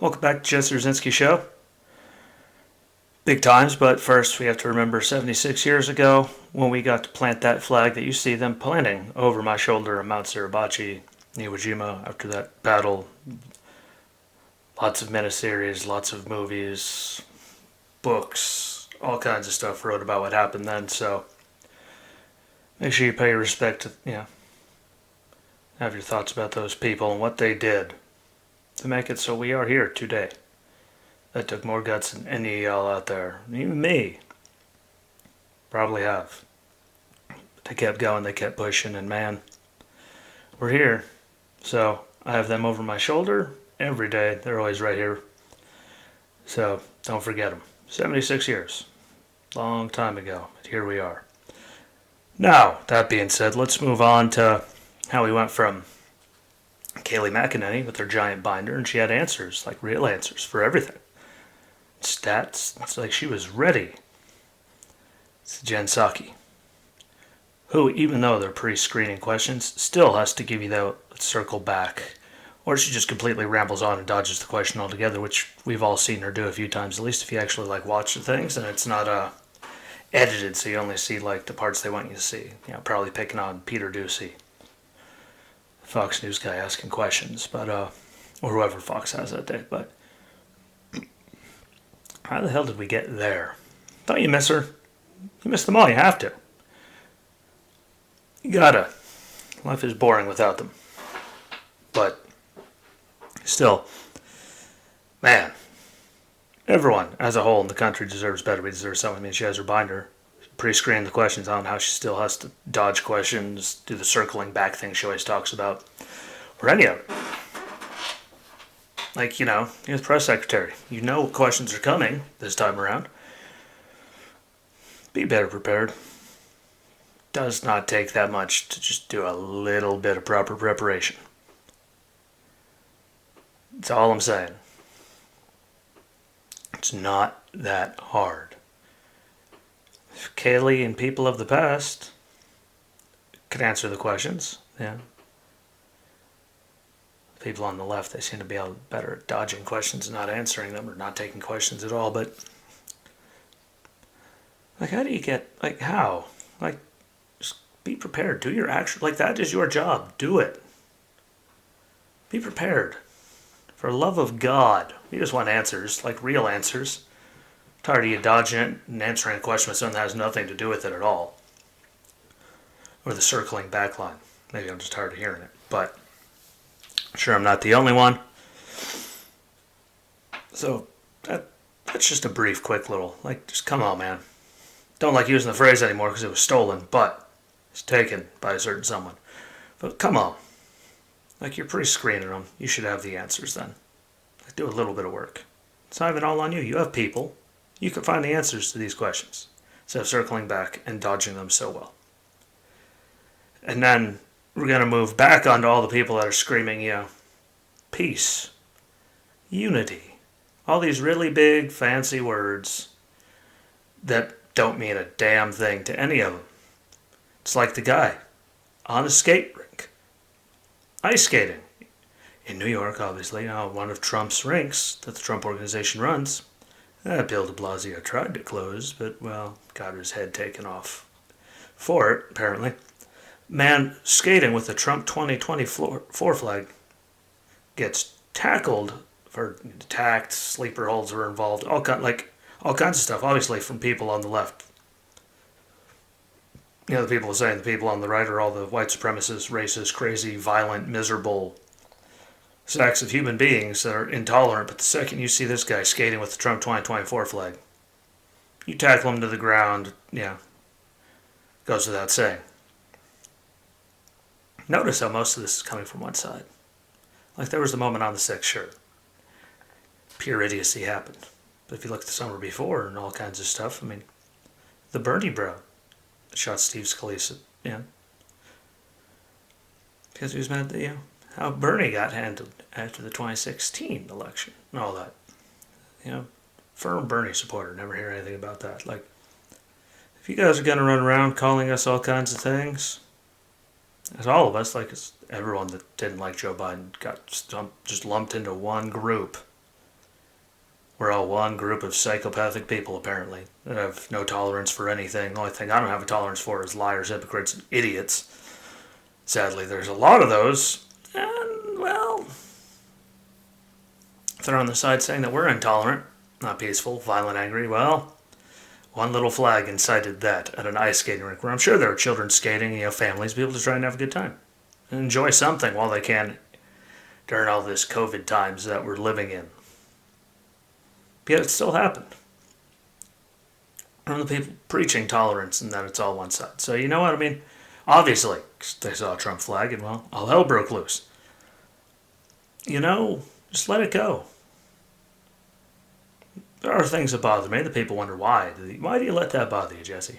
Welcome back to Jesse Rzinski Show. Big times, but first we have to remember 76 years ago when we got to plant that flag that you see them planting over my shoulder in Mount Suribachi, Iwo Jima, after that battle. Lots of miniseries, lots of movies, books, all kinds of stuff wrote about what happened then, so make sure you pay your respect to, have your thoughts about those people and what they did to make it so we are here today. That took more guts than any of y'all out there, even me, probably have. But they kept going, they kept pushing, and man, we're here. So I have them over my shoulder every day. They're always right here. So don't forget them. 76 years. Long time ago. But here we are. Now, that being said, let's move on to how we went from Kayleigh McEnany with her giant binder, and she had answers, like real answers for everything. Stats, it's like she was ready. It's Jen Psaki, who, even though they're pre-screening questions, still has to give you that circle back. Or she just completely rambles on and dodges the question altogether, which we've all seen her do a few times, at least if you actually watch the things, and it's not edited, so you only see the parts they want you to see. Probably picking on Peter Ducey, Fox News guy, asking questions, but or whoever Fox has that day. But how the hell did we get there? Don't you miss her? You miss them all. You have to. You gotta. Life is boring without them. But still, man, everyone as a whole in the country deserves better. We deserve something. I mean, she has her binder. Pre-screened the questions on how she still has to dodge questions, do the circling back thing she always talks about, or any of it. You're the press secretary. You know what questions are coming this time around. Be better prepared. Does not take that much to just do a little bit of proper preparation. That's all I'm saying. It's not that hard. If Kayleigh and people of the past could answer the questions, people on the left, they seem to be better at dodging questions and not answering them, or not taking questions at all. But how do you get how? Just be prepared. Do your actual that is your job. Do it. Be prepared. For the love of God, we just want answers, real answers. I'm tired of you dodging it and answering a question with something that has nothing to do with it at all. Or the circling back line. Maybe I'm just tired of hearing it, but I'm sure I'm not the only one. So that's just a brief, quick little, just come on, man. Don't like using the phrase anymore because it was stolen, but it's taken by a certain someone. But come on. You're pre-screening them. You should have the answers then. Do a little bit of work. It's not even all on you. You have people. You can find the answers to these questions instead of circling back and dodging them so well. And then we're going to move back onto all the people that are screaming, peace, unity, all these really big, fancy words that don't mean a damn thing to any of them. It's like the guy on a skate rink, ice skating. In New York, obviously, one of Trump's rinks that the Trump organization runs. Bill de Blasio tried to close, but, got his head taken off for it, apparently. Man skating with the Trump 2024 flag gets tackled for attacked, sleeper holds were involved, all kinds of stuff, obviously, from people on the left. The people saying the people on the right are all the white supremacists, racist, crazy, violent, miserable sacks of human beings that are intolerant. But the second you see this guy skating with the Trump 2024 flag, you tackle him to the ground, goes without saying. Notice how most of this is coming from one side. There was the moment on the 6th shirt. Pure idiocy happened. But if you look at the summer before and all kinds of stuff, the Bernie bro that shot Steve Scalise, because he was mad that, how Bernie got handled after the 2016 election and all that. Firm Bernie supporter. Never hear anything about that. If you guys are going to run around calling us all kinds of things, as all of us, everyone that didn't like Joe Biden got just lumped into one group. We're all one group of psychopathic people, apparently, that have no tolerance for anything. The only thing I don't have a tolerance for is liars, hypocrites, and idiots. Sadly, there's a lot of those. And, well, if they're on the side saying that we're intolerant, not peaceful, violent, angry, well, one little flag incited that at an ice skating rink where I'm sure there are children skating, families, people just trying to have a good time and enjoy something while they can during all this COVID times that we're living in. But yet it still happened. And the people preaching tolerance and that it's all one side. So you know what I mean? Obviously, they saw a Trump flag and, well, all hell broke loose. Just let it go. There are things that bother me. The people wonder why. Why do you let that bother you, Jesse?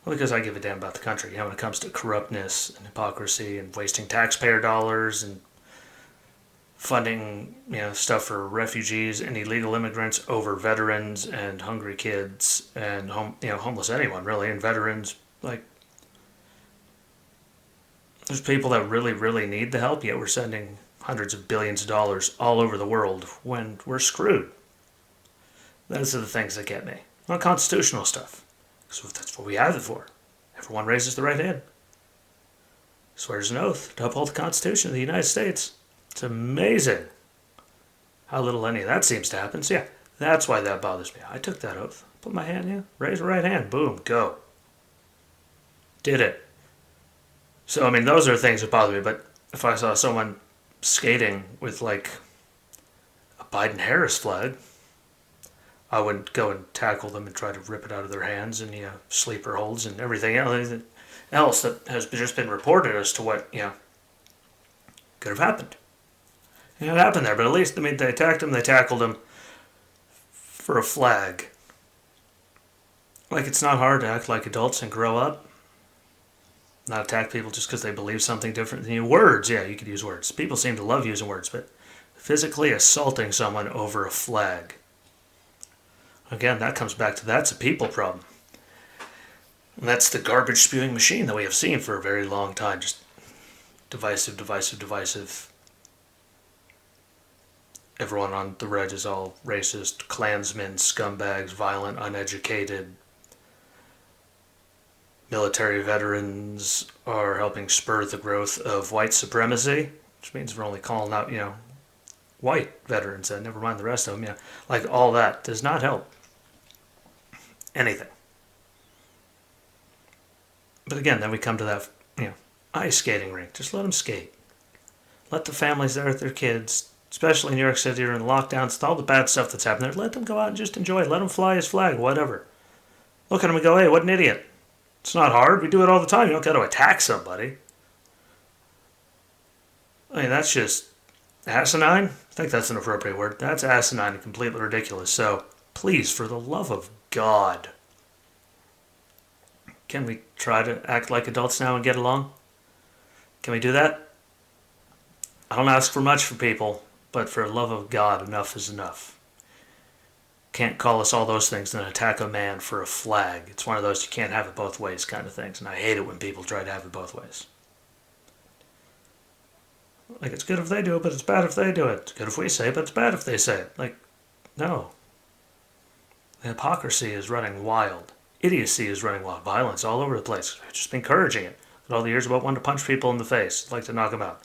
Well, because I give a damn about the country. When it comes to corruptness and hypocrisy and wasting taxpayer dollars and funding, stuff for refugees and illegal immigrants over veterans and hungry kids and homeless anyone really, and veterans. Like, there's people that really, really need the help, yet we're sending hundreds of billions of dollars all over the world when we're screwed. Those are the things that get me. Not constitutional stuff. Because that's what we have it for. Everyone raises the right hand. Swears an oath to uphold the Constitution of the United States. It's amazing how little any of that seems to happen. So yeah, that's why that bothers me. I took that oath. Put my hand, raise the right hand. Boom, go. Did it. So, those are things that bother me. But if I saw someone skating with, like, a Biden-Harris flag, I wouldn't go and tackle them and try to rip it out of their hands and, sleeper holds and everything else that has just been reported as to what, could have happened. It happened there, but at least, they attacked him, they tackled him for a flag. Like, it's not hard to act like adults and grow up. Not attack people just because they believe something different than you. Words, yeah, you could use words. People seem to love using words, but physically assaulting someone over a flag. Again, that comes back to that's a people problem. And that's the garbage spewing machine that we have seen for a very long time. Just divisive, divisive, divisive. Everyone on the red is all racist, Klansmen, scumbags, violent, uneducated. Military veterans are helping spur the growth of white supremacy, which means we're only calling out, white veterans, and never mind the rest of them. Like, all that does not help anything. But again, then we come to that, ice skating rink. Just let them skate. Let the families there with their kids, especially in New York City or in lockdowns, with all the bad stuff that's happened there, let them go out and just enjoy it. Let him fly his flag, whatever. Look at him and go, hey, what an idiot. It's not hard. We do it all the time. You don't got to attack somebody. That's just asinine. I think that's an appropriate word. That's asinine and completely ridiculous. So, please, for the love of God, can we try to act like adults now and get along? Can we do that? I don't ask for much for people, but for the love of God, enough is enough. Can't call us all those things and then attack a man for a flag. It's one of those you can't have it both ways kind of things, and I hate it when people try to have it both ways. Like, it's good if they do it, but it's bad if they do it. It's good if we say it, but it's bad if they say it. Like, no. The hypocrisy is running wild. Idiocy is running wild. Violence all over the place. I've just been encouraging it. But all the years about wanting to punch people in the face. Like to knock them out.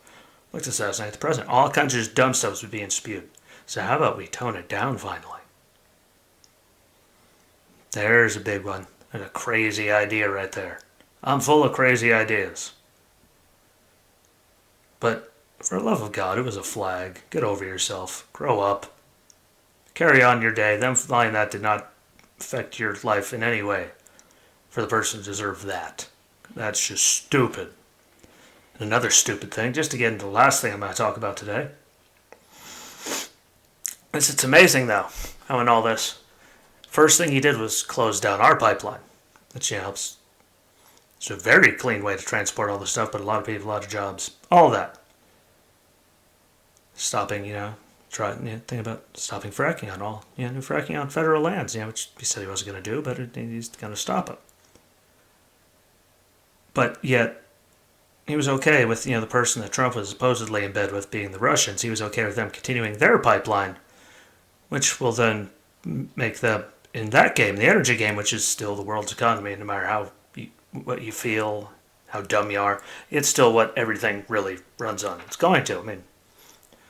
Like to assassinate the president. All kinds of just dumb stuff was being spewed. So how about we tone it down finally? There's a big one. There's a crazy idea right there. I'm full of crazy ideas. But for the love of God, it was a flag. Get over yourself. Grow up. Carry on your day. Them flying that did not affect your life in any way. For the person to deserve that. That's just stupid. And another stupid thing, just to get into the last thing I'm going to talk about today. It's amazing, though, how in all this, first thing he did was close down our pipeline. Which helps. It's a very clean way to transport all this stuff, but a lot of people, a lot of jobs, all that. Stopping, thinking about stopping fracking on all, fracking on federal lands, which he said he wasn't going to do, but he's going to stop it. But yet, he was okay with, the person that Trump was supposedly in bed with being the Russians. He was okay with them continuing their pipeline which will then make them in that game, the energy game, which is still the world's economy, no matter what you feel, how dumb you are, it's still what everything really runs on. It's going to. I mean,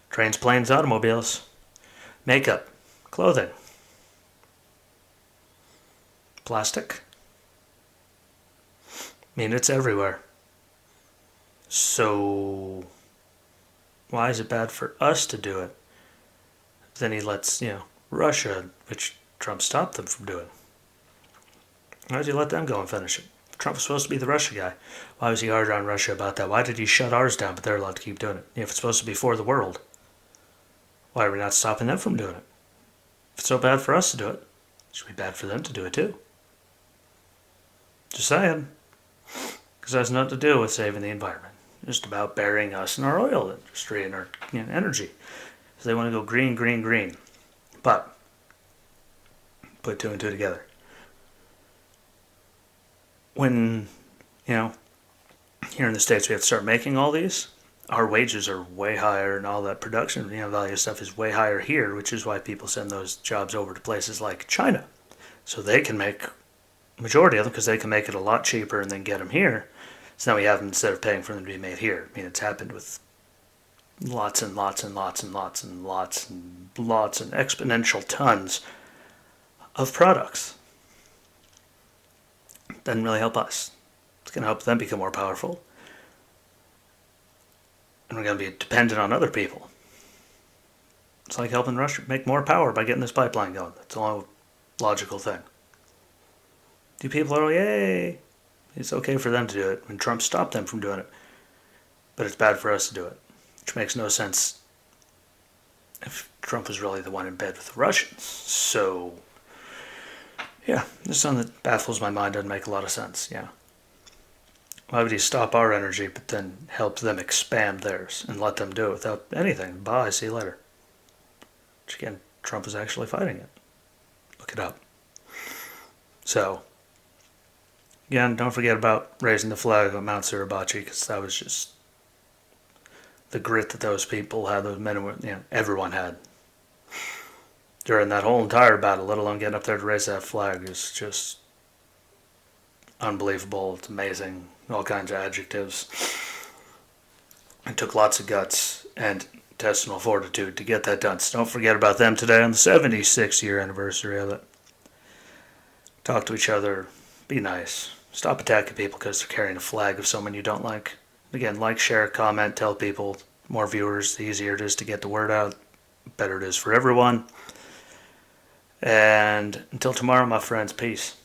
trains, planes, automobiles, makeup, clothing, plastic. I mean, it's everywhere. So why is it bad for us to do it? Then he lets, Russia, which Trump stopped them from doing. Why did he let them go and finish it? Trump was supposed to be the Russia guy. Why was he harder on Russia about that? Why did he shut ours down, but they're allowed to keep doing it? If it's supposed to be for the world, why are we not stopping them from doing it? If it's so bad for us to do it, it should be bad for them to do it too. Just saying. Because it has nothing to do with saving the environment. It's just about burying us in our oil industry and our energy. So they want to go green, green, green. But put two and two together. When, here in the States we have to start making all these, our wages are way higher and all that production, value stuff is way higher here, which is why people send those jobs over to places like China. So they can make majority of them because they can make it a lot cheaper and then get them here. So now we have them instead of paying for them to be made here. I mean, it's happened with lots and lots and lots and lots and lots and lots and exponential tons of products. Doesn't really help us. It's going to help them become more powerful. And we're going to be dependent on other people. It's like helping Russia make more power by getting this pipeline going. That's the only logical thing. Do people are, yay! It's okay for them to do it when Trump stopped them from doing it. But it's bad for us to do it. Which makes no sense if Trump was really the one in bed with the Russians. So, yeah, this is something that baffles my mind, doesn't make a lot of sense, yeah. Why would he stop our energy but then help them expand theirs and let them do it without anything? Bye, see you later. Which again, Trump is actually fighting it. Look it up. So, again, don't forget about raising the flag on Mount Suribachi because that was just the grit that those people had, those men and women, everyone had during that whole entire battle, let alone getting up there to raise that flag, is just unbelievable. It's amazing. All kinds of adjectives. It took lots of guts and intestinal fortitude to get that done. So don't forget about them today on the 76th year anniversary of it. Talk to each other. Be nice. Stop attacking people because they're carrying a flag of someone you don't like. Again, like, share, comment, tell people. The more viewers, the easier it is to get the word out. The better it is for everyone. And until tomorrow, my friends, peace.